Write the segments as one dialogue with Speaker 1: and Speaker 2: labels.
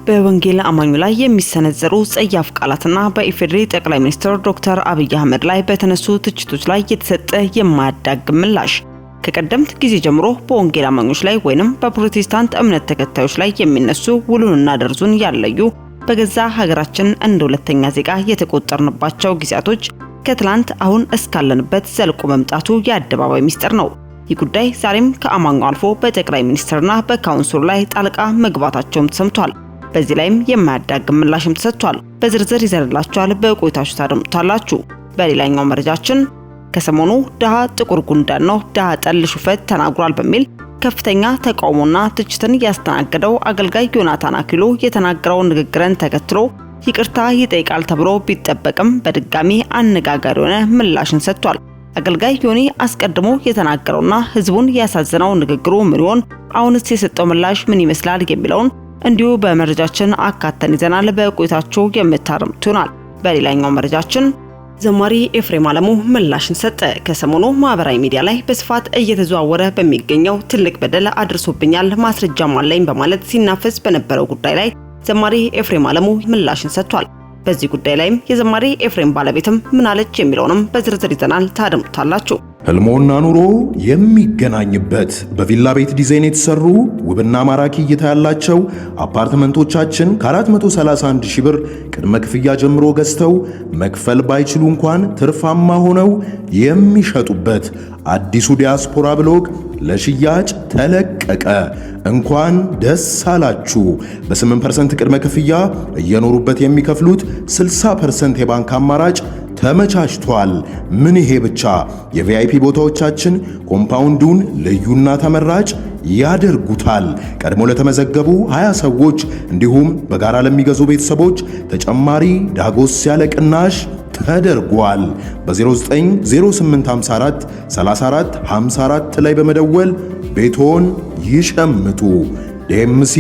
Speaker 1: በወንጌል አማኙ ላይ የሚሰነዘሩ ጸያፍ ቃላትና በኢፌዴሪ ጠቅላይ ሚኒስትር ዶክተር አብይ አህመድ ላይ በተነሱ ትችቶች ላይ የተሰጠ የማያዳግም ምላሽ። ከቀደምት ጊዜ ጀምሮ በወንጌል አማኞች ላይ ወይንም በፕሮቴስታንት እምነት ተከታዮች ላይ የሚነሱ ውሉንና ደርዙን ያለዩ በገዛ ሀገራችን እንደ ሁለተኛ ዜጋ የተቆጠርንባቸው ጊዜያቶች ከትላንት አሁን እስካለንበት ዘልቆ መምጣቱ የአደባባይ ሚስጥር ነው። ይህ ጉዳይ ዛሬም ከአማኙ አልፎ በጠቅላይ ሚኒስትርና በካውንስሉ ላይ ጣልቃ መግባታቸውም ተሰምቷል። በዚህ ላይም የማያዳግም ምላሽም ተሰጥቷል። በዝርዝር ይዘንላችኋል፣ በቆይታችሁ ታደምጡታላችሁ። በሌላኛው መረጃችን ከሰሞኑ ድሃ ጥቁር ጉንዳን ነው ድሃ ጠል ሹፈት ተናግሯል በሚል ከፍተኛ ተቃውሞና ትችትን ያስተናገደው አገልጋይ ዮናታን አክሊሉ የተናገረውን ንግግርን ተከትሎ ይቅርታ ይጠይቃል ተብሎ ቢጠበቅም በድጋሚ አነጋጋሪ የሆነ ምላሽን ሰጥቷል። አገልጋይ ዮኒ አስቀድሞ የተናገረውና ህዝቡን ያሳዘነው ንግግሩ ምን ይሆን? አሁንስ የሰጠው ምላሽ ምን ይመስላል የሚለውን እንዲሁ በመረጃችን አካተን ይዘናል። በቆይታችሁ የምታደምጡት ይሆናል። በሌላኛው መረጃችን ዘማሪ ኤፍሬም አለሙ ምላሽን ሰጠ። ከሰሞኑ ማህበራዊ ሚዲያ ላይ በስፋት እየተዘዋወረ በሚገኘው ትልቅ በደል አድርሶብኛል ማስረጃም አለኝ በማለት ሲናፈስ በነበረው ጉዳይ ላይ ዘማሪ ኤፍሬም አለሙ ምላሽን ሰጥቷል። በዚህ ጉዳይ ላይም የዘማሪ ኤፍሬም ባለቤትም ምን አለች የሚለውንም በዝርዝር ይዘናል፣ ታደምጡታላችሁ።
Speaker 2: ህልሞና ኑሮ የሚገናኝበት በቪላ ቤት ዲዛይን የተሰሩ ውብና ማራኪ እይታ ያላቸው አፓርትመንቶቻችን ከ431 ሺህ ብር ቅድመ ክፍያ ጀምሮ ገዝተው መክፈል ባይችሉ እንኳን ትርፋማ ሆነው የሚሸጡበት አዲሱ ዲያስፖራ ብሎክ ለሽያጭ ተለቀቀ። እንኳን ደስ አላችሁ። በ8% ቅድመ ክፍያ እየኖሩበት የሚከፍሉት 60% የባንክ አማራጭ ተመቻችቷል። ምን ይሄ ብቻ! የቪአይፒ ቦታዎቻችን ኮምፓውንዱን ልዩና ተመራጭ ያደርጉታል። ቀድሞ ለተመዘገቡ 20 ሰዎች እንዲሁም በጋራ ለሚገዙ ቤተሰቦች ተጨማሪ ዳጎስ ያለ ቅናሽ ተደርጓል። በ090854 3454 ላይ በመደወል ቤቶን ይሸምቱ። ዴምሲ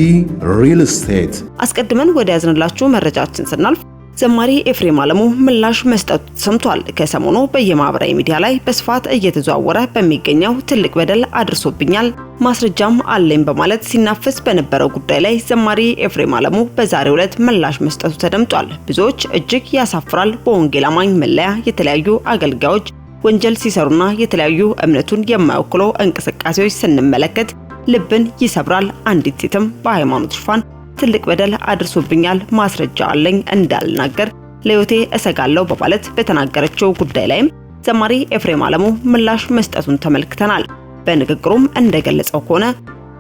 Speaker 2: ሪል ስቴት።
Speaker 1: አስቀድመን ወደ ያዝንላችሁ መረጃችን ስናልፍ ዘማሪ ኤፍሬም አለሙ ምላሽ መስጠቱ ተሰምቷል። ከሰሞኑ በየማህበራዊ ሚዲያ ላይ በስፋት እየተዘዋወረ በሚገኘው ትልቅ በደል አድርሶብኛል ማስረጃም አለኝ በማለት ሲናፈስ በነበረው ጉዳይ ላይ ዘማሪ ኤፍሬም አለሙ በዛሬው ዕለት ምላሽ መስጠቱ ተደምጧል። ብዙዎች እጅግ ያሳፍራል፣ በወንጌል አማኝ መለያ የተለያዩ አገልጋዮች ወንጀል ሲሰሩና የተለያዩ እምነቱን የማይወክሉ እንቅስቃሴዎች ስንመለከት ልብን ይሰብራል። አንዲት ሴትም በሃይማኖት ሽፋን ትልቅ በደል አድርሶብኛል ማስረጃ አለኝ እንዳልናገር ለዮቴ እሰጋለሁ በማለት በተናገረችው ጉዳይ ላይም ዘማሪ ኤፍሬም አለሙ ምላሽ መስጠቱን ተመልክተናል። በንግግሩም እንደገለጸው ከሆነ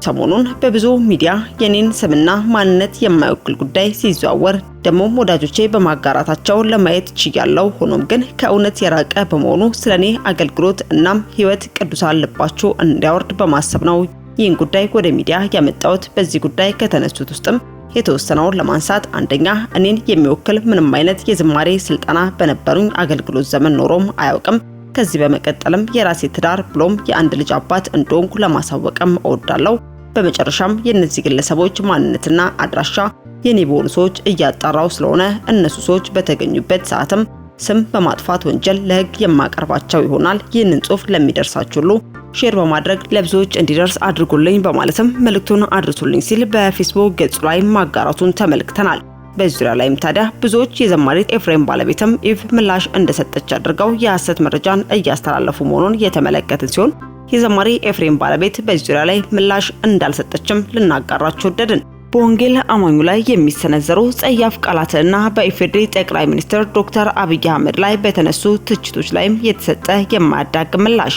Speaker 1: ሰሞኑን በብዙ ሚዲያ የኔን ስምና ማንነት የማይወክል ጉዳይ ሲዘዋወር ደሞም ወዳጆቼ በማጋራታቸው ለማየት ችያለሁ። ሆኖም ግን ከእውነት የራቀ በመሆኑ ስለኔ አገልግሎት እናም ህይወት ቅዱሳን ልባቸው እንዲያወርድ በማሰብ ነው ይህን ጉዳይ ወደ ሚዲያ ያመጣሁት። በዚህ ጉዳይ ከተነሱት ውስጥም የተወሰነውን ለማንሳት አንደኛ እኔን የሚወክል ምንም አይነት የዝማሬ ስልጠና በነበሩኝ አገልግሎት ዘመን ኖሮም አያውቅም። ከዚህ በመቀጠልም የራሴ ትዳር ብሎም የአንድ ልጅ አባት እንደሆንኩ ለማሳወቅም እወዳለሁ። በመጨረሻም የእነዚህ ግለሰቦች ማንነትና አድራሻ የኔ በሆኑ ሰዎች እያጣራው ስለሆነ እነሱ ሰዎች በተገኙበት ሰዓትም ስም በማጥፋት ወንጀል ለህግ የማቀርባቸው ይሆናል። ይህንን ጽሑፍ ለሚደርሳችሁ ሁሉ ሼር በማድረግ ለብዙዎች እንዲደርስ አድርጉልኝ በማለትም መልእክቱን አድርሱልኝ ሲል በፌስቡክ ገጹ ላይ ማጋራቱን ተመልክተናል። በዙሪያ ላይም ታዲያ ብዙዎች የዘማሪ ኤፍሬም ባለቤትም ኢቭ ምላሽ እንደሰጠች አድርገው የሐሰት መረጃን እያስተላለፉ መሆኑን የተመለከትን ሲሆን የዘማሪ ኤፍሬም ባለቤት በዙሪያ ላይ ምላሽ እንዳልሰጠችም ልናጋራችሁ ወደድን። በወንጌል አማኙ ላይ የሚሰነዘሩ ጸያፍ ቃላትና በኢፌዴሪ ጠቅላይ ሚኒስትር ዶክተር አብይ አህመድ ላይ በተነሱ ትችቶች ላይም የተሰጠ የማያዳግም ምላሽ።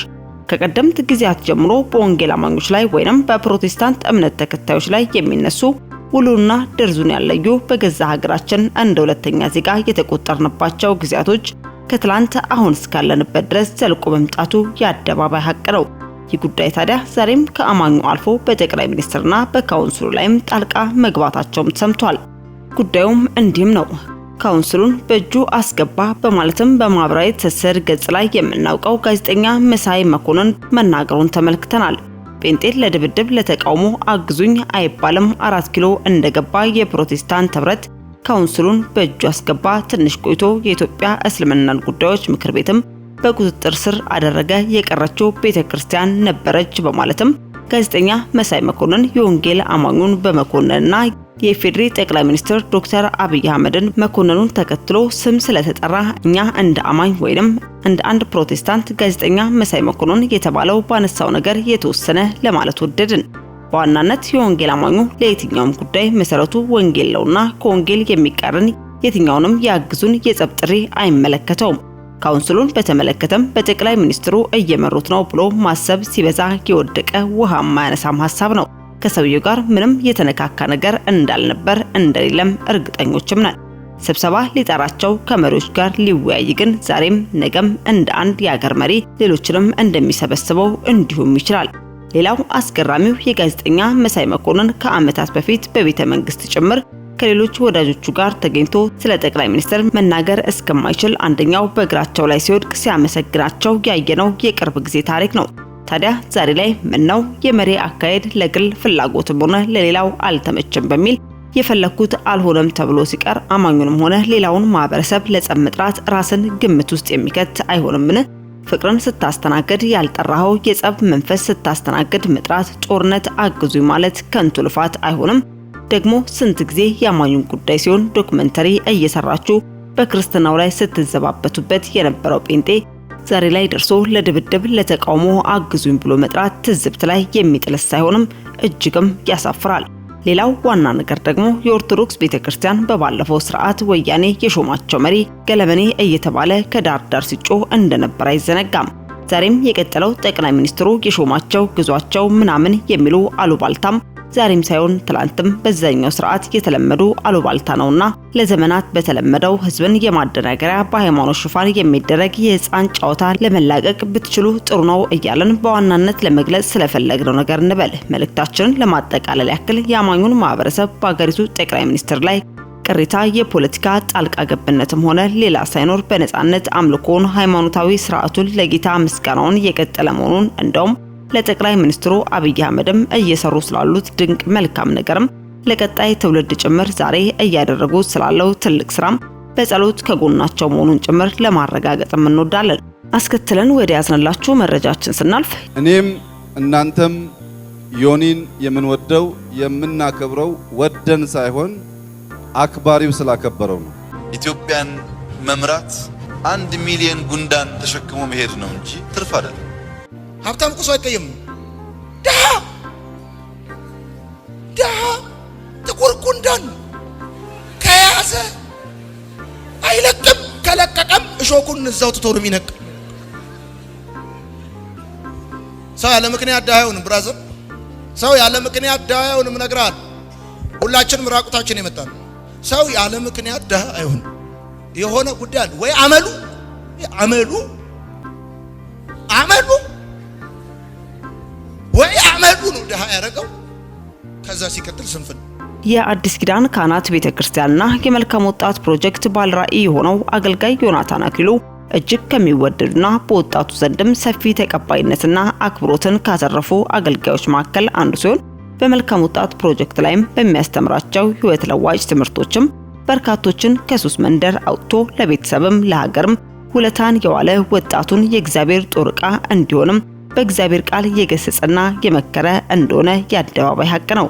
Speaker 1: ከቀደምት ጊዜያት ጀምሮ በወንጌል አማኞች ላይ ወይንም በፕሮቴስታንት እምነት ተከታዮች ላይ የሚነሱ ውሉና ደርዙን ያለዩ በገዛ ሀገራችን እንደ ሁለተኛ ዜጋ የተቆጠርንባቸው ጊዜያቶች ከትላንት አሁን እስካለንበት ድረስ ዘልቆ መምጣቱ የአደባባይ ሀቅ ነው። ይህ ጉዳይ ታዲያ ዛሬም ከአማኙ አልፎ በጠቅላይ ሚኒስትርና በካውንስሉ ላይም ጣልቃ መግባታቸውም ተሰምቷል። ጉዳዩም እንዲህም ነው። ካውንስሉን በእጁ አስገባ በማለትም በማህበራዊ ትስስር ገጽ ላይ የምናውቀው ጋዜጠኛ መሳይ መኮንን መናገሩን ተመልክተናል። ጴንጤን ለድብድብ ለተቃውሞ አግዙኝ አይባልም። 4 ኪሎ እንደገባ የፕሮቴስታንት ህብረት ካውንስሉን በእጁ አስገባ። ትንሽ ቆይቶ የኢትዮጵያ እስልምና ጉዳዮች ምክር ቤትም በቁጥጥር ስር አደረገ። የቀረችው ቤተክርስቲያን ነበረች በማለትም ጋዜጠኛ መሳይ መኮንን የወንጌል አማኙን በመኮንንና የኢፌዴሪ ጠቅላይ ሚኒስትር ዶክተር አብይ አህመድን መኮንኑን ተከትሎ ስም ስለተጠራ እኛ እንደ አማኝ ወይንም እንደ አንድ ፕሮቴስታንት ጋዜጠኛ መሳይ መኮንን የተባለው ባነሳው ነገር የተወሰነ ለማለት ወደድን። በዋናነት የወንጌል አማኙ ለየትኛውም ጉዳይ መሰረቱ ወንጌል ነውና ከወንጌል የሚቃረን የትኛውንም ያግዙን የጸብ ጥሪ አይመለከተውም። ካውንስሉን በተመለከተም በጠቅላይ ሚኒስትሩ እየመሩት ነው ብሎ ማሰብ ሲበዛ የወደቀ ውሃ ማያነሳም ሐሳብ ነው። ከሰውየው ጋር ምንም የተነካካ ነገር እንዳልነበር እንደሌለም እርግጠኞችም ነን። ስብሰባ ሊጠራቸው ከመሪዎች ጋር ሊወያይ ግን ዛሬም ነገም እንደ አንድ የአገር መሪ ሌሎችንም እንደሚሰበስበው እንዲሁም ይችላል። ሌላው አስገራሚው የጋዜጠኛ መሳይ መኮንን ከዓመታት በፊት በቤተ መንግስት ጭምር ከሌሎች ወዳጆቹ ጋር ተገኝቶ ስለ ጠቅላይ ሚኒስትር መናገር እስከማይችል አንደኛው በእግራቸው ላይ ሲወድቅ ሲያመሰግናቸው ያየነው የቅርብ ጊዜ ታሪክ ነው። ታዲያ ዛሬ ላይ ምነው የመሪ አካሄድ ለግል ፍላጎትም ሆነ ለሌላው አልተመቸም በሚል የፈለኩት አልሆነም ተብሎ ሲቀር አማኙንም ሆነ ሌላውን ማህበረሰብ ለጸብ መጥራት ራስን ግምት ውስጥ የሚከት አይሆንምን? ፍቅርን ስታስተናግድ ያልጠራኸው የጸብ መንፈስ ስታስተናግድ መጥራት ጦርነት አግዙኝ ማለት ከንቱ ልፋት አይሆንም? ደግሞ ስንት ጊዜ የአማኙን ጉዳይ ሲሆን ዶክመንተሪ እየሰራችሁ በክርስትናው ላይ ስትዘባበቱበት የነበረው ጴንጤ ዛሬ ላይ ደርሶ ለድብድብ ለተቃውሞ አግዙኝ ብሎ መጥራት ትዝብት ላይ የሚጥልስ ሳይሆንም እጅግም ያሳፍራል። ሌላው ዋና ነገር ደግሞ የኦርቶዶክስ ቤተክርስቲያን በባለፈው ስርዓት ወያኔ የሾማቸው መሪ ገለመኔ እየተባለ ከዳር ዳር ሲጮህ እንደነበር አይዘነጋም። ዛሬም የቀጠለው ጠቅላይ ሚኒስትሩ የሾማቸው ግዟቸው ምናምን የሚሉ አሉባልታም ዛሬም ሳይሆን ትላንትም በዛኛው ስርዓት የተለመዱ አሉባልታ ነውና ለዘመናት በተለመደው ህዝብን የማደናገሪያ በሃይማኖት ሽፋን የሚደረግ የህፃን ጨዋታ ለመላቀቅ ብትችሉ ጥሩ ነው እያለን በዋናነት ለመግለጽ ስለፈለግነው ነገር እንበል። መልእክታችንን ለማጠቃለል ያክል የአማኙን ማህበረሰብ በአገሪቱ ጠቅላይ ሚኒስትር ላይ ቅሬታ የፖለቲካ ጣልቃ ገብነትም ሆነ ሌላ ሳይኖር በነጻነት አምልኮን ሃይማኖታዊ ስርዓቱን ለጌታ ምስጋናውን የቀጠለ መሆኑን እንደውም ለጠቅላይ ሚኒስትሩ አብይ አህመድም እየሰሩ ስላሉት ድንቅ መልካም ነገርም ለቀጣይ ትውልድ ጭምር ዛሬ እያደረጉ ስላለው ትልቅ ስራም በጸሎት ከጎናቸው መሆኑን ጭምር ለማረጋገጥም እንወዳለን። አስከትለን ወደ ያዝነላችሁ መረጃችን ስናልፍ
Speaker 3: እኔም እናንተም ዮኒን የምንወደው የምናከብረው ወደን ሳይሆን አክባሪው ስላከበረው ነው።
Speaker 4: ኢትዮጵያን መምራት 1 ሚሊዮን ጉንዳን ተሸክሞ መሄድ ነው እንጂ ትርፍ አይደለም።
Speaker 5: ሀብታም ቁሶ አይቀየም። ደሃ ጥቁር ጉንዳን ከያዘ አይለቅም፣ ከለቀቀም እሾኩን እዛው ትቶ ነው የሚነቅ። ሰው ያለ ምክንያት ደሃ አይሆንም። ብራዘር፣ ሰው ያለ ምክንያት ደሃ አይሆንም። እነግርሃለሁ፣ ሁላችንም ራቁታችን የመጣን ሰው ያለ ምክንያት ደሃ አይሆንም። የሆነ ጉዳይ አለ ወይ አመሉ ወይ አመሉ ነው ደሃ ያደረገው። ከዛ ሲቀጥል ስንፍና።
Speaker 1: የአዲስ ኪዳን ካህናት ቤተክርስቲያንና የመልካም ወጣት ፕሮጀክት ባለራዕይ የሆነው አገልጋይ ዮናታን አክሊሉ እጅግ ከሚወደዱና በወጣቱ ዘንድም ሰፊ ተቀባይነትና አክብሮትን ካተረፉ አገልጋዮች መካከል አንዱ ሲሆን በመልካም ወጣት ፕሮጀክት ላይም በሚያስተምራቸው ህይወት ለዋጭ ትምህርቶችም በርካቶችን ከሱስ መንደር አውጥቶ ለቤተሰብም ለሀገርም ውለታን የዋለ ወጣቱን የእግዚአብሔር ጦር ዕቃ እንዲሆንም በእግዚአብሔር ቃል የገሰጸና የመከረ እንደሆነ የአደባባይ ሀቅ ነው።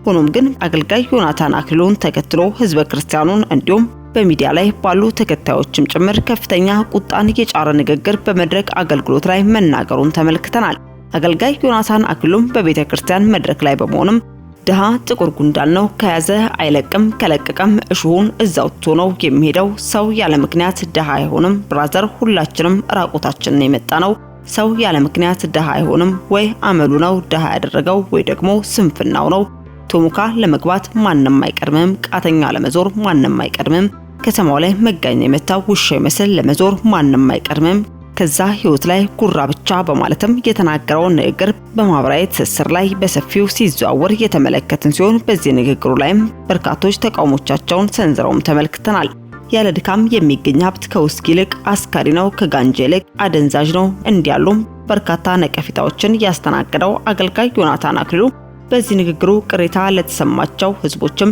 Speaker 1: ሆኖም ግን አገልጋይ ዮናታን አክሊሉን ተከትሎ ህዝበ ክርስቲያኑን እንዲሁም በሚዲያ ላይ ባሉ ተከታዮችም ጭምር ከፍተኛ ቁጣን የጫረ ንግግር በመድረክ አገልግሎት ላይ መናገሩን ተመልክተናል። አገልጋይ ዮናታን አክሊሉም በቤተክርስቲያን መድረክ ላይ በመሆንም ደሃ ጥቁር ጉንዳን ነው፣ ከያዘ አይለቅም፣ ከለቀቀም እሹሁን እዛው ትቶ ነው የሚሄደው። ሰው ያለ ምክንያት ደሃ አይሆንም። ብራዘር፣ ሁላችንም ራቆታችንን የመጣ ነው። ሰው ያለ ምክንያት ደሃ አይሆንም። ወይ አመሉ ነው ደሃ ያደረገው ወይ ደግሞ ስንፍናው ነው። ቶሙካ ለመግባት ማንንም አይቀድምም። ቃተኛ ለመዞር ማንንም አይቀድምም። ከተማው ላይ መጋኛ የመታው ውሻ ይመስል ለመዞር ማንንም አይቀድምም። ከዛ ህይወት ላይ ጉራ ብቻ በማለትም የተናገረው ንግግር በማህበራዊ ትስስር ላይ በሰፊው ሲዘዋወር የተመለከትን ሲሆን በዚህ ንግግሩ ላይም በርካቶች ተቃውሞቻቸውን ሰንዝረውም ተመልክተናል። ያለ ድካም የሚገኝ ሀብት ከውስኪ ይልቅ አስካሪ ነው፣ ከጋንጃ ይልቅ አደንዛዥ ነው እንዲያሉም በርካታ ነቀፌታዎችን ያስተናገደው አገልጋይ ዮናታን አክሊሉ በዚህ ንግግሩ ቅሬታ ለተሰማቸው ህዝቦችም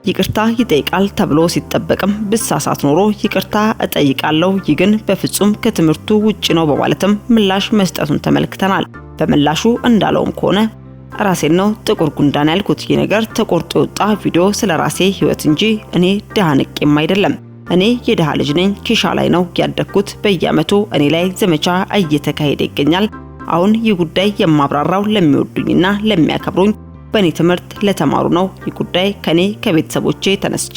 Speaker 1: ይቅርታ ይጠይቃል ተብሎ ሲጠበቅም ብሳሳት ኖሮ ይቅርታ እጠይቃለሁ፣ ይህ ግን በፍጹም ከትምህርቱ ውጪ ነው በማለትም ምላሽ መስጠቱን ተመልክተናል። በምላሹ እንዳለውም ከሆነ ራሴን ነው ጥቁር ጉንዳን ያልኩት። ይህ ነገር ተቆርጦ የወጣ ቪዲዮ ስለ ራሴ ህይወት እንጂ እኔ ድሃ ንቄም አይደለም። እኔ የድሃ ልጅ ነኝ። ኪሻ ላይ ነው ያደግኩት። በየዓመቱ እኔ ላይ ዘመቻ እየተካሄደ ይገኛል። አሁን ይህ ጉዳይ የማብራራው ለሚወዱኝና ለሚያከብሩኝ በእኔ ትምህርት ለተማሩ ነው። ይህ ጉዳይ ከኔ ከቤተሰቦቼ ተነስቼ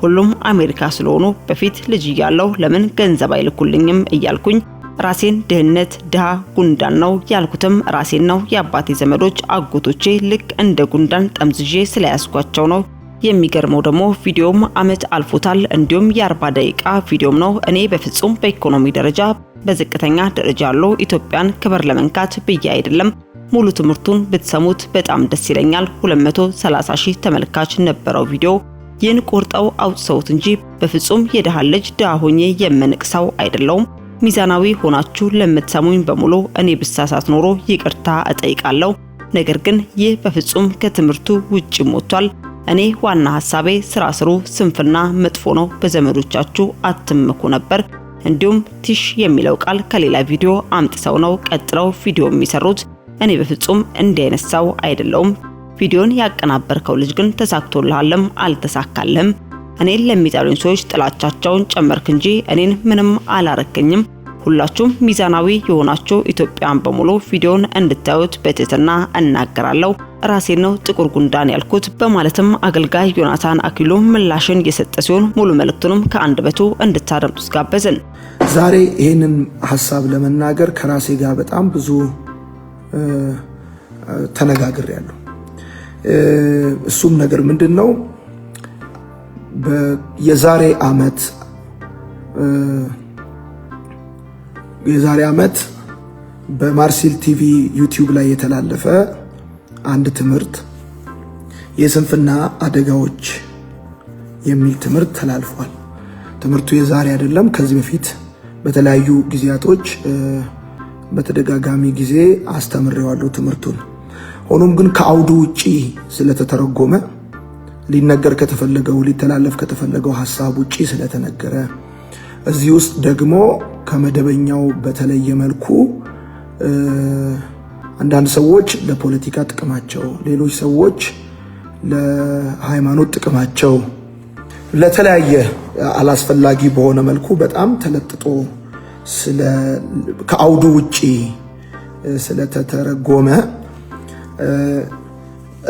Speaker 1: ሁሉም አሜሪካ ስለሆኑ በፊት ልጅ እያለሁ ለምን ገንዘብ አይልኩልኝም እያልኩኝ ራሴን ድህነት ድሃ ጉንዳን ነው ያልኩትም ራሴን ነው። የአባቴ ዘመዶች አጎቶቼ ልክ እንደ ጉንዳን ጠምዝዤ ስለያስኳቸው ነው። የሚገርመው ደግሞ ቪዲዮም አመት አልፎታል። እንዲሁም የ40 ደቂቃ ቪዲዮም ነው። እኔ በፍጹም በኢኮኖሚ ደረጃ በዝቅተኛ ደረጃ ያለው ኢትዮጵያን ክብር ለመንካት ብዬ አይደለም። ሙሉ ትምህርቱን ብትሰሙት በጣም ደስ ይለኛል። 230 ሺህ ተመልካች ነበረው ቪዲዮ። ይህን ቆርጠው አውጥተውት እንጂ በፍጹም የድሃ ልጅ ድሃ ሆኜ የምንቅሰው አይደለሁም። ሚዛናዊ ሆናችሁ ለምትሰሙኝ በሙሉ እኔ ብሳሳት ኖሮ ይቅርታ እጠይቃለሁ። ነገር ግን ይህ በፍጹም ከትምህርቱ ውጪ ሞቷል። እኔ ዋና ሐሳቤ ስራ ስሩ፣ ስንፍና መጥፎ ነው፣ በዘመዶቻችሁ አትመኩ ነበር። እንዲሁም ቲሽ የሚለው ቃል ከሌላ ቪዲዮ አምጥተው ነው ቀጥለው ቪዲዮ የሚሰሩት። እኔ በፍጹም እንዲያነሳው አይደለሁም። ቪዲዮን ያቀናበርከው ልጅ ግን ተሳክቶልሃልም አልተሳካልህም። እኔን ለሚጠሉኝ ሰዎች ጥላቻቸውን ጨመርክ እንጂ እኔን ምንም አላረከኝም። ሁላችሁም ሚዛናዊ የሆናችሁ ኢትዮጵያን በሙሉ ቪዲዮን እንድታዩት በትህትና እናገራለሁ። ራሴን ነው ጥቁር ጉንዳን ያልኩት በማለትም አገልጋይ ዮናታን አክሊሉ ምላሽን የሰጠ ሲሆን ሙሉ መልእክቱንም ከአንደበቱ እንድታደምጡት ጋበዝን።
Speaker 6: ዛሬ ይህንን ሐሳብ ለመናገር ከራሴ ጋር በጣም ብዙ ተነጋግሬያለሁ። እሱም ነገር ምንድነው? የዛሬ ዓመት በማርሲል ቲቪ ዩቲዩብ ላይ የተላለፈ አንድ ትምህርት የስንፍና አደጋዎች የሚል ትምህርት ተላልፏል። ትምህርቱ የዛሬ አይደለም። ከዚህ በፊት በተለያዩ ጊዜያቶች በተደጋጋሚ ጊዜ አስተምሬዋለሁ ትምህርቱን። ሆኖም ግን ከአውዱ ውጪ ስለተተረጎመ ሊነገር ከተፈለገው ሊተላለፍ ከተፈለገው ሐሳብ ውጪ ስለተነገረ እዚህ ውስጥ ደግሞ ከመደበኛው በተለየ መልኩ አንዳንድ ሰዎች ለፖለቲካ ጥቅማቸው፣ ሌሎች ሰዎች ለሃይማኖት ጥቅማቸው ለተለያየ አላስፈላጊ በሆነ መልኩ በጣም ተለጥጦ ከአውዱ ውጪ ስለተተረጎመ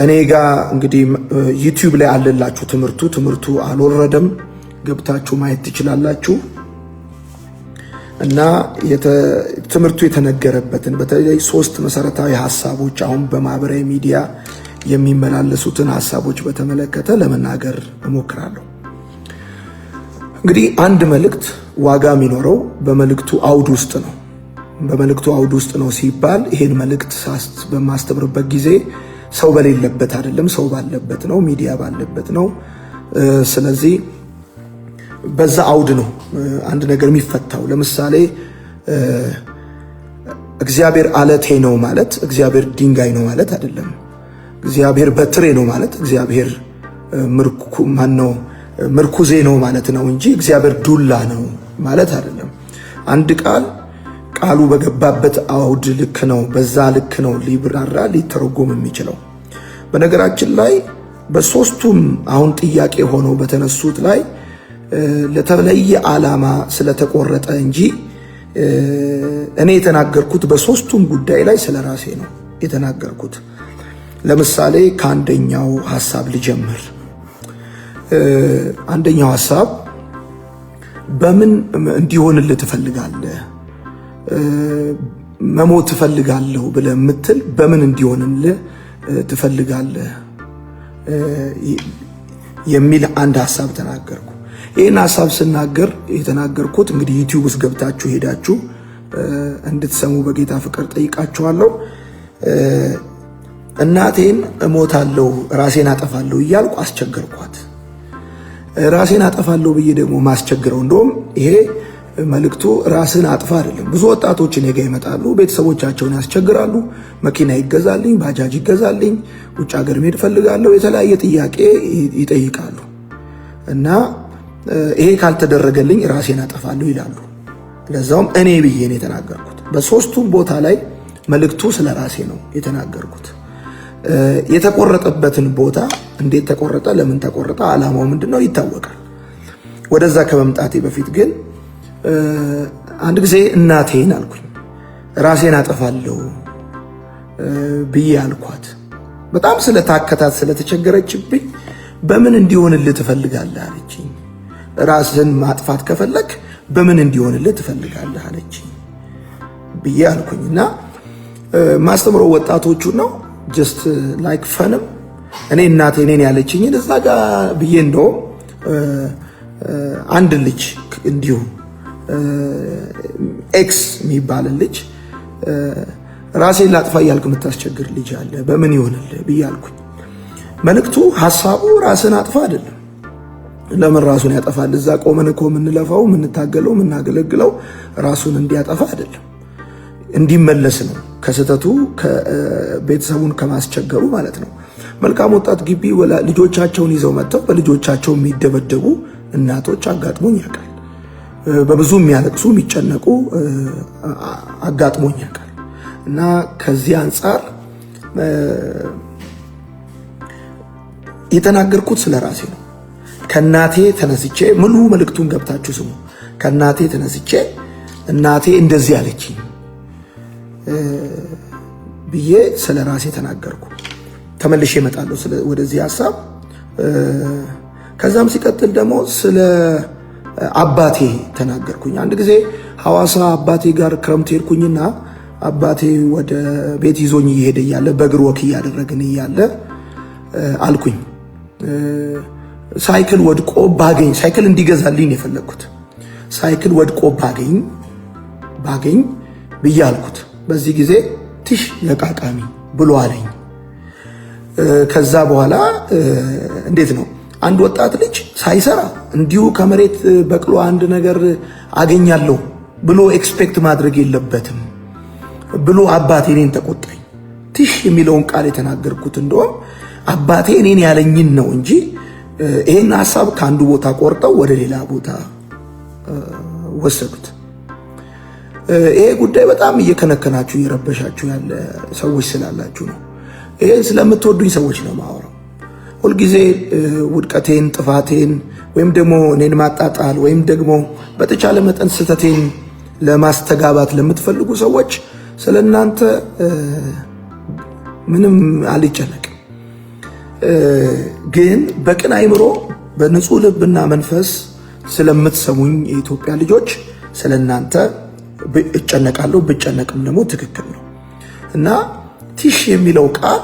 Speaker 6: እኔ ጋር እንግዲህ ዩቲዩብ ላይ አለላችሁ ትምህርቱ አልወረደም፣ ገብታችሁ ማየት ትችላላችሁ። እና ትምህርቱ የተነገረበትን በተለይ 3 መሰረታዊ ሐሳቦች አሁን በማህበራዊ ሚዲያ የሚመላለሱትን ሐሳቦች በተመለከተ ለመናገር እሞክራለሁ። እንግዲህ አንድ መልእክት ዋጋ የሚኖረው በመልእክቱ አውድ ውስጥ ነው። በመልእክቱ አውድ ውስጥ ነው ሲባል ይሄን መልእክት በማስተምርበት ጊዜ ሰው በሌለበት አይደለም፣ ሰው ባለበት ነው፣ ሚዲያ ባለበት ነው። ስለዚህ በዛ አውድ ነው አንድ ነገር የሚፈታው። ለምሳሌ እግዚአብሔር አለቴ ነው ማለት እግዚአብሔር ድንጋይ ነው ማለት አይደለም። እግዚአብሔር በትሬ ነው ማለት እግዚአብሔር ምርኩዜ ነው ማለት ነው እንጂ እግዚአብሔር ዱላ ነው ማለት አይደለም። አንድ ቃሉ በገባበት አውድ ልክ ነው፣ በዛ ልክ ነው ሊብራራ ሊተረጎም የሚችለው። በነገራችን ላይ በሶስቱም አሁን ጥያቄ ሆነው በተነሱት ላይ ለተለየ ዓላማ ስለተቆረጠ እንጂ እኔ የተናገርኩት በሶስቱም ጉዳይ ላይ ስለራሴ ነው የተናገርኩት። ለምሳሌ ከአንደኛው ሐሳብ ልጀምር። አንደኛው ሐሳብ በምን እንዲሆንልህ ትፈልጋለህ? መሞት ትፈልጋለሁ ብለህ የምትል በምን እንዲሆንልህ ትፈልጋለህ የሚል አንድ ሐሳብ ተናገርኩ። ይህን ሐሳብ ስናገር የተናገርኩት እንግዲህ ዩቲዩብ ውስጥ ገብታችሁ ሄዳችሁ እንድትሰሙ በጌታ ፍቅር ጠይቃችኋለሁ። እናቴን እሞታለሁ ራሴን አጠፋለሁ እያልኩ አስቸገርኳት። ራሴን አጠፋለሁ ብዬ ደግሞ ማስቸግረው እንደውም ይሄ መልእክቱ ራስን አጥፋ አይደለም። ብዙ ወጣቶች እኔ ጋር ይመጣሉ፣ ቤተሰቦቻቸውን ያስቸግራሉ። መኪና ይገዛልኝ፣ ባጃጅ ይገዛልኝ፣ ውጭ ሀገር መሄድ ፈልጋለሁ፣ የተለያየ ጥያቄ ይጠይቃሉ እና ይሄ ካልተደረገልኝ ራሴን አጠፋለሁ ይላሉ። ለዛውም እኔ ብዬ ነው የተናገርኩት። በሶስቱም ቦታ ላይ መልእክቱ ስለ ራሴ ነው የተናገርኩት። የተቆረጠበትን ቦታ እንዴት ተቆረጠ፣ ለምን ተቆረጠ፣ ዓላማው ምንድነው ይታወቃል። ወደዛ ከመምጣቴ በፊት ግን አንድ ጊዜ እናቴን አልኩኝ ራሴን አጠፋለሁ ብዬ አልኳት። በጣም ስለታከታት ስለተቸገረችብኝ በምን እንዲሆንልህ ትፈልጋለህ አለችኝ። ራስን ማጥፋት ከፈለክ በምን እንዲሆንልህ ትፈልጋለህ አለችኝ ብዬ አልኩኝና ማስተምረው ወጣቶቹ ነው ጀስት ላይክ ፈንም እኔ እናቴ እኔን ያለችኝን እዛ ጋር ብዬ እንደውም አንድ ልጅ እንዲሁ ኤክስ የሚባል ልጅ ራሴን ላጥፋ እያልክ የምታስቸግር ልጅ አለ በምን ይሆንልህ ብዬ አልኩኝ። መልእክቱ ሐሳቡ ራስን አጥፋ አይደለም። ለምን ራሱን ያጠፋል? እዛ ቆመን እኮ የምንለፋው የምንታገለው የምናገለግለው ራሱን እንዲያጠፋ አይደለም፣ እንዲመለስ ነው። ከስተቱ ቤተሰቡን ከማስቸገሩ ማለት ነው። መልካም ወጣት ግቢ ልጆቻቸውን ይዘው መጥተው በልጆቻቸው የሚደበደቡ እናቶች አጋጥሞኝ ያውቃል። በብዙ የሚያለቅሱ የሚጨነቁ አጋጥሞኝ ያውቃል። እና ከዚህ አንጻር የተናገርኩት ስለ ራሴ ነው። ከናቴ ተነስቼ ሙሉ መልእክቱን ገብታችሁ ስሙ። ከናቴ ተነስቼ እናቴ እንደዚህ አለችኝ ብዬ ስለ ራሴ ተናገርኩ። ተመልሼ እመጣለሁ ወደዚህ ሐሳብ። ከዛም ሲቀጥል ደግሞ ስለ አባቴ ተናገርኩኝ። አንድ ጊዜ ሐዋሳ አባቴ ጋር ክረምት ሄድኩኝና አባቴ ወደ ቤት ይዞኝ እየሄደ እያለ በእግር ወክ እያደረግን እያለ አልኩኝ ሳይክል ወድቆ ባገኝ፣ ሳይክል እንዲገዛልኝ የፈለግኩት ሳይክል ወድቆ ባገኝ ብዬ አልኩት። በዚህ ጊዜ ትሽ ለቃቃሚ ብሎ አለኝ። ከዛ በኋላ እንዴት ነው አንድ ወጣት ልጅ ሳይሰራ እንዲሁ ከመሬት በቅሎ አንድ ነገር አገኛለሁ ብሎ ኤክስፔክት ማድረግ የለበትም ብሎ አባቴ እኔን ተቆጣኝ። ትሽ የሚለውን ቃል የተናገርኩት እንደውም አባቴ እኔን ያለኝን ነው እንጂ ይሄን ሐሳብ ከአንዱ ቦታ ቆርጠው ወደ ሌላ ቦታ ወሰዱት። ይሄ ጉዳይ በጣም እየከነከናችሁ እየረበሻችሁ ያለ ሰዎች ስላላችሁ ነው። ይሄን ስለምትወዱኝ ሰዎች ነው ማወራው። ሁልጊዜ ውድቀቴን፣ ጥፋቴን ወይም ደግሞ እኔን ማጣጣል ወይም ደግሞ በተቻለ መጠን ስህተቴን ለማስተጋባት ለምትፈልጉ ሰዎች ስለናንተ ምንም አልጨነቅም። ግን በቅን አይምሮ በንጹህ ልብና መንፈስ ስለምትሰሙኝ የኢትዮጵያ ልጆች ስለናንተ እጨነቃለሁ። ብጨነቅም ደግሞ ትክክል ነው እና ቲሽ የሚለው ቃል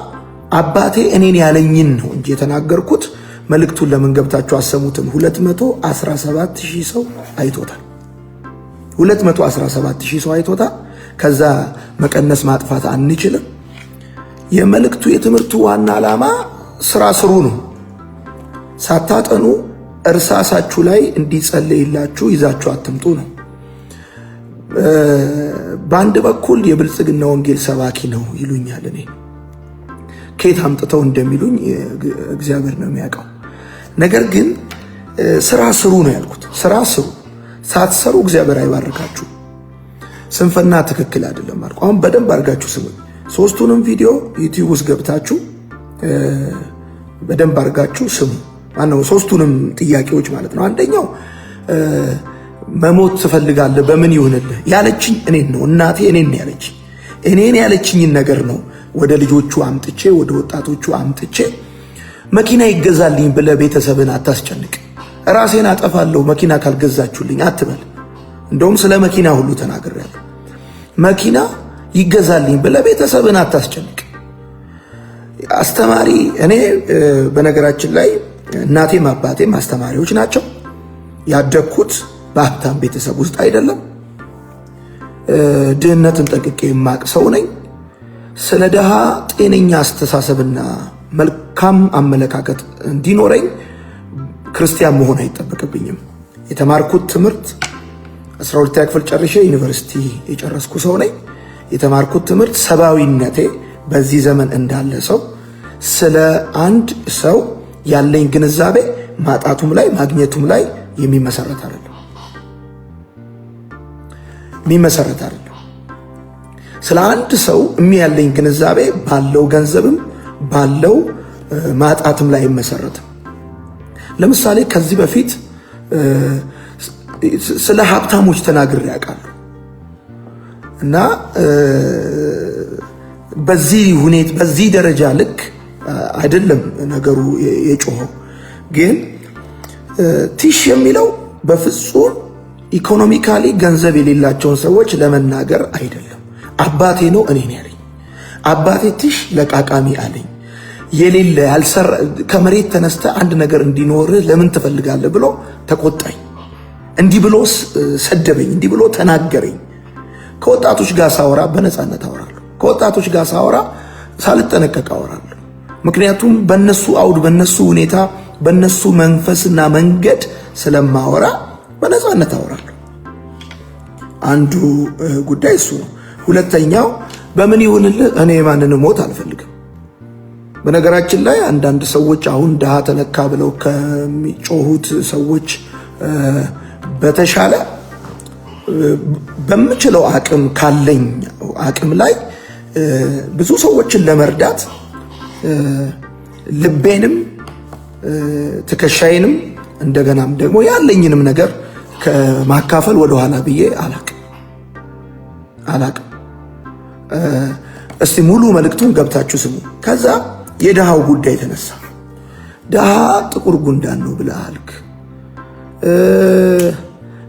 Speaker 6: አባቴ እኔን ያለኝን ነው እንጂ የተናገርኩት መልእክቱን ለምን ገብታችሁ አሰሙትም? 217,000 ሰው አይቶታል። 217,000 ሰው አይቶታል። ከዛ መቀነስ ማጥፋት አንችልም። የመልእክቱ የትምህርቱ ዋና ዓላማ ስራ ስሩ ነው። ሳታጠኑ እርሳሳችሁ ላይ እንዲጸለይላችሁ ይዛችሁ አትምጡ ነው። በአንድ በኩል የብልጽግና ወንጌል ሰባኪ ነው ይሉኛል። እኔ ከየት አምጥተው እንደሚሉኝ እግዚአብሔር ነው የሚያውቀው። ነገር ግን ስራ ስሩ ነው ያልኩት። ስራ ስሩ። ሳትሰሩ እግዚአብሔር አይባርካችሁ። ስንፍና ትክክል አይደለም አልኩ። አሁን በደንብ አድርጋችሁ ስሙኝ። ሶስቱንም ቪዲዮ ዩቲዩብ ውስጥ ገብታችሁ በደንብ አድርጋችሁ ስሙ። ማነው ሶስቱንም ጥያቄዎች ማለት ነው። አንደኛው መሞት ትፈልጋለህ በምን ይሁንልህ ያለችኝ እኔን ነው። እናቴ እኔን ያለችኝ እኔን ያለችኝን ነገር ነው ወደ ልጆቹ አምጥቼ ወደ ወጣቶቹ አምጥቼ መኪና ይገዛልኝ ብለህ ቤተሰብን አታስጨንቅ። ራሴን አጠፋለሁ መኪና ካልገዛችሁልኝ አትበል። እንደውም ስለ መኪና ሁሉ ተናግሬያለሁ። መኪና ይገዛልኝ ብለህ ቤተሰብን አታስጨንቅ። አስተማሪ እኔ በነገራችን ላይ እናቴም አባቴም አስተማሪዎች ናቸው። ያደግኩት በሀብታም ቤተሰብ ውስጥ አይደለም። ድህነትን ጠንቅቄ የማቅ ሰው ነኝ። ስለ ድሃ ጤነኛ አስተሳሰብና መልካም አመለካከት እንዲኖረኝ ክርስቲያን መሆን አይጠበቅብኝም። የተማርኩት ትምህርት 12ኛ ክፍል ጨርሼ ዩኒቨርሲቲ የጨረስኩ ሰው ነኝ። የተማርኩት ትምህርት ሰብአዊነቴ በዚህ ዘመን እንዳለ ሰው ስለ አንድ ሰው ያለኝ ግንዛቤ ማጣቱም ላይ ማግኘቱም ላይ የሚመሰረት አይደለም። ስለ አንድ ሰው የሚያለኝ ግንዛቤ ባለው ገንዘብም ባለው ማጣትም ላይ አይመሰረትም። ለምሳሌ ከዚህ በፊት ስለ ሀብታሞች ተናግሬ ያውቃለሁ እና በዚህ ደረጃ ልክ አይደለም ነገሩ የጮኸው። ግን ቲሽ የሚለው በፍጹም ኢኮኖሚካሊ ገንዘብ የሌላቸውን ሰዎች ለመናገር አይደለም። አባቴ ነው እኔን ያለኝ። አባቴ ቲሽ ለቃቃሚ አለኝ። የሌለ ያልሰራ ከመሬት ተነስተ አንድ ነገር እንዲኖርህ ለምን ትፈልጋለህ ብሎ ተቆጣኝ። እንዲህ ብሎ ሰደበኝ፣ እንዲህ ብሎ ተናገረኝ። ከወጣቶች ጋር ሳወራ በነፃነት አወራለሁ። ከወጣቶች ጋር ሳወራ ሳልጠነቀቅ አወራለሁ። ምክንያቱም በነሱ አውድ፣ በነሱ ሁኔታ፣ በነሱ መንፈስና መንገድ ስለማወራ በነፃነት አወራለሁ። አንዱ ጉዳይ እሱ ነው። ሁለተኛው በምን ይሁንልህ እኔ ማንንም ሞት አልፈልግም። በነገራችን ላይ አንዳንድ ሰዎች አሁን ድሃ ተነካ ብለው ከሚጮሁት ሰዎች በተሻለ በምችለው አቅም ካለኝ አቅም ላይ ብዙ ሰዎችን ለመርዳት ልቤንም ትከሻዬንም እንደገናም ደግሞ ያለኝንም ነገር ከማካፈል ወደኋላ ብዬ አላቅም። እስቲ ሙሉ መልእክቱን ገብታችሁ ስሙ። ከዛ የድሃው ጉዳይ ተነሳ። ድሃ ጥቁር ጉንዳን ነው ብለሃልክ።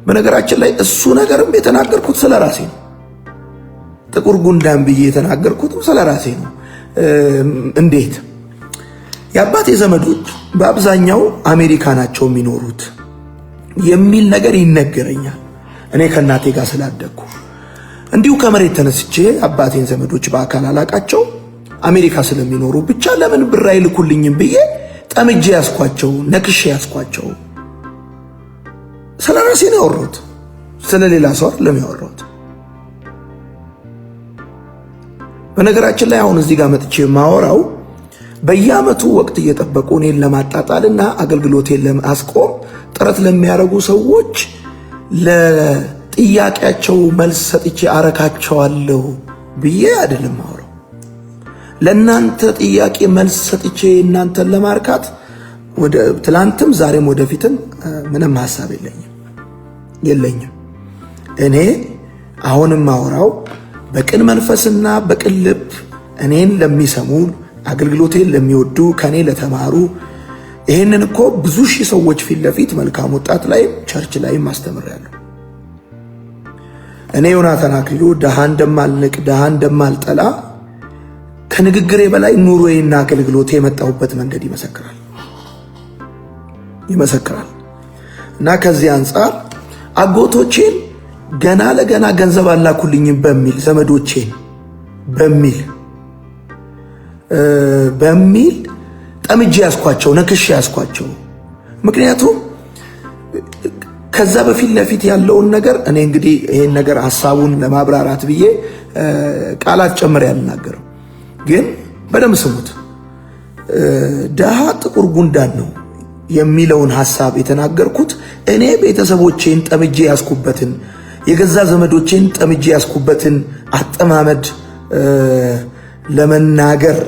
Speaker 6: በነገራችን ላይ እሱ ነገርም የተናገርኩት ስለ ራሴ ነው። ጥቁር ጉንዳን ብዬ የተናገርኩትም ስለ ራሴ ነው። እንዴት? የአባቴ ዘመዶች በአብዛኛው አሜሪካ ናቸው የሚኖሩት የሚል ነገር ይነገረኛል። እኔ ከእናቴ ጋር ስላደግኩ እንዲሁ ከመሬት ተነስቼ አባቴን ዘመዶች በአካል አላቃቸው አሜሪካ ስለሚኖሩ ብቻ ለምን ብር አይልኩልኝም ብዬ ጠምጄ ያስኳቸው፣ ነክሼ ያስኳቸው። ስለ ራሴ ነው ያወራሁት፣ ስለ ሌላ ሰው አይደለም ያወራሁት። በነገራችን ላይ አሁን እዚህ ጋር መጥቼ ማወራው በየዓመቱ ወቅት እየጠበቁ እኔን ለማጣጣልና አገልግሎቴን ለማስቆም ጥረት ለሚያደርጉ ሰዎች ለጥያቄያቸው መልስ ሰጥቼ አረካቸዋለሁ ብዬ አይደለም ማወራው። ለእናንተ ጥያቄ መልስ ሰጥቼ እናንተን ለማርካት ወደ ትላንትም ዛሬም ወደፊትም ምንም ሐሳብ የለኝም። እኔ አሁንም ማወራው በቅን መንፈስና በቅን ልብ እኔን ለሚሰሙ አገልግሎቴን ለሚወዱ ከኔ ለተማሩ ይሄንን እኮ ብዙ ሺህ ሰዎች ፊት ለፊት መልካም ወጣት ላይ ቸርች ላይ ማስተምራለሁ። እኔ ዮናታን አክሊሉ ድሃ እንደማልንቅ ድሃ እንደማልጠላ ከንግግሬ በላይ ኑሮዬና አገልግሎቴ የመጣሁበት መንገድ ይመሰክራል። እና ከዚህ አንጻር አጎቶቼን ገና ለገና ገንዘብ አላኩልኝም በሚል ዘመዶቼን በሚል ጠምጄ ያስኳቸው፣ ነክሼ ያስኳቸው። ምክንያቱም ከዛ በፊት ለፊት ያለውን ነገር እኔ እንግዲህ ይሄን ነገር ሐሳቡን ለማብራራት ብዬ ቃላት ጨምሬ ያልናገረው፣ ግን በደንብ ስሙት። ድሃ ጥቁር ጉንዳን ነው የሚለውን ሐሳብ የተናገርኩት እኔ ቤተሰቦቼን ጠምጄ ያስኩበትን፣ የገዛ ዘመዶቼን ጠምጄ ያስኩበትን አጠማመድ ለመናገር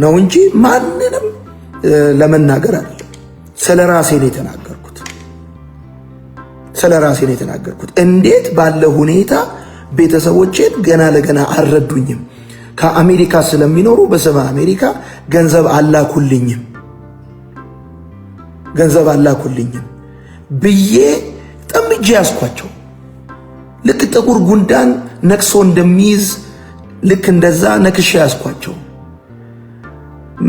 Speaker 6: ነው እንጂ ማንንም ለመናገር አይደለም። ስለ ራሴ ነው የተናገርኩት። እንዴት ባለ ሁኔታ ቤተሰቦቼን ገና ለገና አልረዱኝም፣ ከአሜሪካ ስለሚኖሩ በስመ አሜሪካ ገንዘብ አላኩልኝም ብዬ ጠምጄ ያስኳቸው። ልክ ጥቁር ጉንዳን ነክሶ እንደሚይዝ ልክ እንደዛ ነክሼ ያስኳቸው።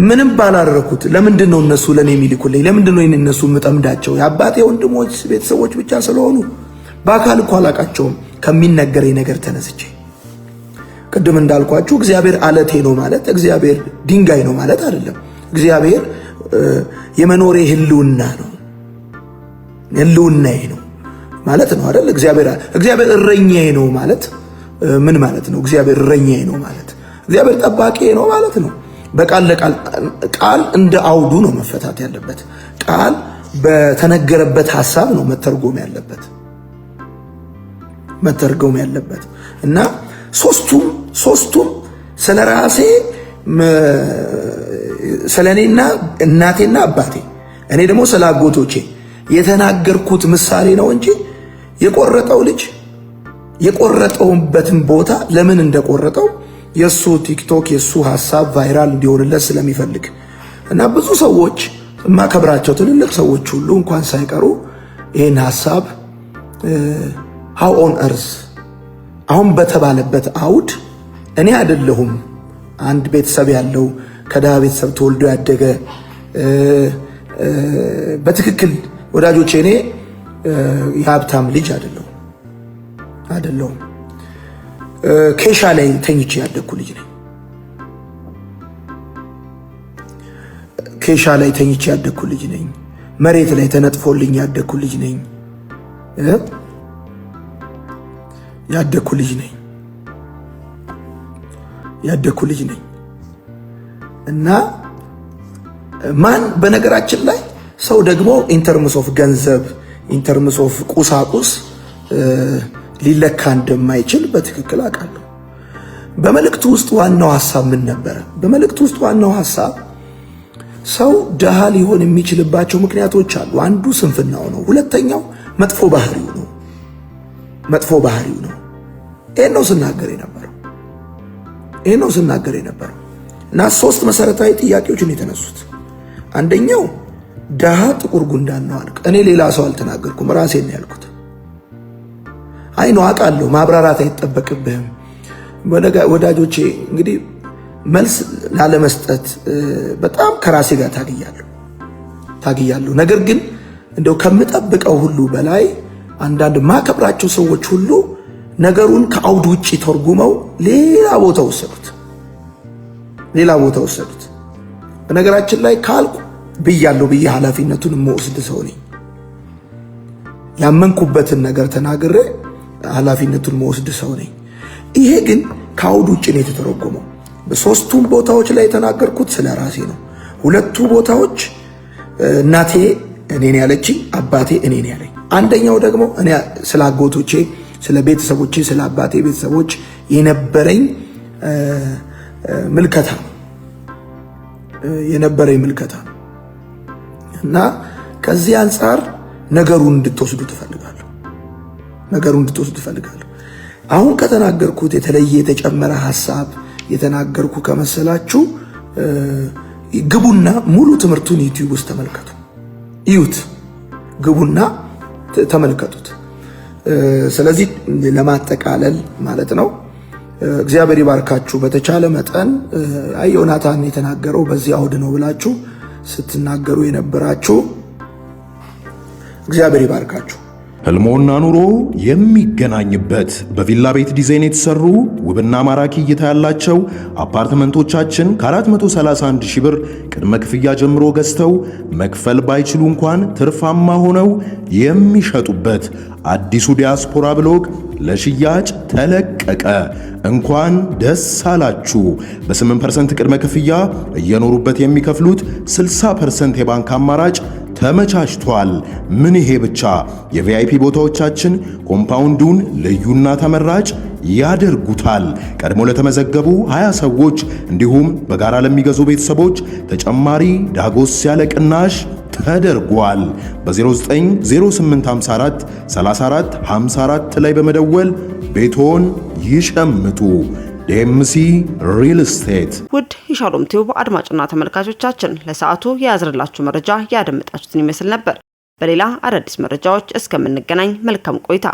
Speaker 6: ምንም ባላረኩት። ለምንድን ነው እነሱ ለኔ የሚልኩልኝ? ለምንድን ነው እነሱ የምጠምዳቸው? የአባቴ ወንድሞች ቤተሰቦች ብቻ ስለሆኑ በአካል እኮ አላቃቸውም። ከሚነገረኝ ነገር ተነስቼ ቅድም እንዳልኳችሁ እግዚአብሔር አለቴ ነው ማለት እግዚአብሔር ድንጋይ ነው ማለት አይደለም። እግዚአብሔር የመኖሬ ህልውና ነው፣ ህልውናዬ ነው ማለት ነው አይደል? እግዚአብሔር እረኛዬ ነው ማለት ምን ማለት ነው? እግዚአብሔር እረኛዬ ነው ማለት እግዚአብሔር ጠባቂዬ ነው ማለት ነው። በቃል ለቃል ቃል እንደ አውዱ ነው መፈታት ያለበት። ቃል በተነገረበት ሐሳብ ነው መተርጎም ያለበት እና ሶስቱም ስለራሴ ስለኔና እናቴና አባቴ እኔ ደግሞ ስለ አጎቶቼ የተናገርኩት ምሳሌ ነው እንጂ የቆረጠው ልጅ የቆረጠውበትን ቦታ ለምን እንደቆረጠው የሱ ቲክቶክ የሱ ሐሳብ ቫይራል እንዲሆንለት ስለሚፈልግ እና ብዙ ሰዎች ማከብራቸው ትልልቅ ሰዎች ሁሉ እንኳን ሳይቀሩ ይሄን ሐሳብ how on earth አሁን በተባለበት አውድ እኔ አይደለሁም አንድ ቤተሰብ ያለው ከዳ ቤተሰብ ተወልዶ ያደገ በትክክል ወዳጆቼ እኔ የሀብታም ልጅ አይደለሁም ኬሻ ላይ ተኝቼ ያደግኩ ልጅ ነኝ ኬሻ ላይ ተኝቼ ያደግኩ ልጅ ነኝ መሬት ላይ ተነጥፎልኝ ያደግኩ ልጅ ነኝ ያደግኩ ልጅ ነኝ እና ማን በነገራችን ላይ ሰው ደግሞ ኢንተርምስ ኦፍ ገንዘብ ኢንተርምስ ኦፍ ቁሳቁስ ሊለካ እንደማይችል በትክክል አውቃለሁ። በመልእክቱ ውስጥ ዋናው ሐሳብ ምን ነበረ? በመልእክቱ ውስጥ ዋናው ሐሳብ ሰው ደሃ ሊሆን የሚችልባቸው ምክንያቶች አሉ። አንዱ ስንፍናው ነው። ሁለተኛው መጥፎ ባህሪው ነው። ይሄን ነው ስናገር የነበረው እና ሶስት መሰረታዊ ጥያቄዎችን የተነሱት አንደኛው ደሃ ጥቁር ጉንዳን ነው አልክ። እኔ ሌላ ሰው አልተናገርኩም፣ ራሴን ነው ያልኩት። አይ ነው አውቃለሁ፣ ማብራራት አይጠበቅብህም። ወዳጆቼ እንግዲህ መልስ ላለመስጠት በጣም ከራሴ ጋር ታግያለሁ። ነገር ግን እንደው ከምጠብቀው ሁሉ በላይ አንዳንድ ማከብራቸው ሰዎች ሁሉ ነገሩን ከአውድ ውጪ ተርጉመው ሌላ ቦታ ወሰዱት። በነገራችን ላይ ካልኩ ብያለሁ ብዬ ኃላፊነቱን የምወስድ ሰው ነኝ። ያመንኩበትን ነገር ተናግሬ ኃላፊነቱን የምወስድ ሰው ነኝ። ይሄ ግን ከአውድ ውጪ ነው የተተረጎመው። በሶስቱም ቦታዎች ላይ የተናገርኩት ስለ ራሴ ነው። ሁለቱ ቦታዎች እናቴ እኔን ያለችኝ፣ አባቴ እኔን ያለኝ። አንደኛው ደግሞ እኔ ስለ አጎቶቼ፣ ስለ ቤተሰቦቼ፣ ስለ አባቴ ቤተሰቦች የነበረኝ ምልከታ ነው እና ከዚህ አንፃር ነገሩን እንድትወስዱ ትፈልጋለሁ። አሁን ከተናገርኩት የተለየ የተጨመረ ሐሳብ የተናገርኩ ከመሰላችሁ ግቡና ሙሉ ትምህርቱን ዩቲዩብ ውስጥ ግቡና ተመልከቱት። ስለዚህ ለማጠቃለል ማለት ነው እግዚአብሔር ይባርካችሁ። በተቻለ መጠን ዮናታን የተናገረው በዚህ አውድ ነው ብላችሁ ስትናገሩ የነበራችሁ እግዚአብሔር ይባርካችሁ።
Speaker 2: ህልሞና ኑሮ የሚገናኝበት በቪላ ቤት ዲዛይን የተሰሩ ውብና ማራኪ እይታ ያላቸው አፓርትመንቶቻችን ከ431 ሺህ ብር ቅድመ ክፍያ ጀምሮ ገዝተው መክፈል ባይችሉ እንኳን ትርፋማ ሆነው የሚሸጡበት አዲሱ ዲያስፖራ ብሎግ ለሽያጭ ተለቀቀ። እንኳን ደስ አላችሁ። በ8% ቅድመ ክፍያ እየኖሩበት የሚከፍሉት 60% የባንክ አማራጭ ተመቻችቷል። ምን ይሄ ብቻ! የቪአይፒ ቦታዎቻችን ኮምፓውንዱን ልዩና ተመራጭ ያደርጉታል። ቀድሞ ለተመዘገቡ 20 ሰዎች እንዲሁም በጋራ ለሚገዙ ቤተሰቦች ተጨማሪ ዳጎስ ያለ ቅናሽ ተደርጓል። በ090854 3454 ላይ በመደወል ቤቶን ይሸምቱ። ዴምሲ ሪል ስቴት።
Speaker 1: ውድ የሻሎም ቲዩብ አድማጭና ተመልካቾቻችን ለሰዓቱ የያዝንላችሁ መረጃ ያደመጣችሁትን ይመስል ነበር። በሌላ አዳዲስ መረጃዎች እስከምንገናኝ መልካም ቆይታ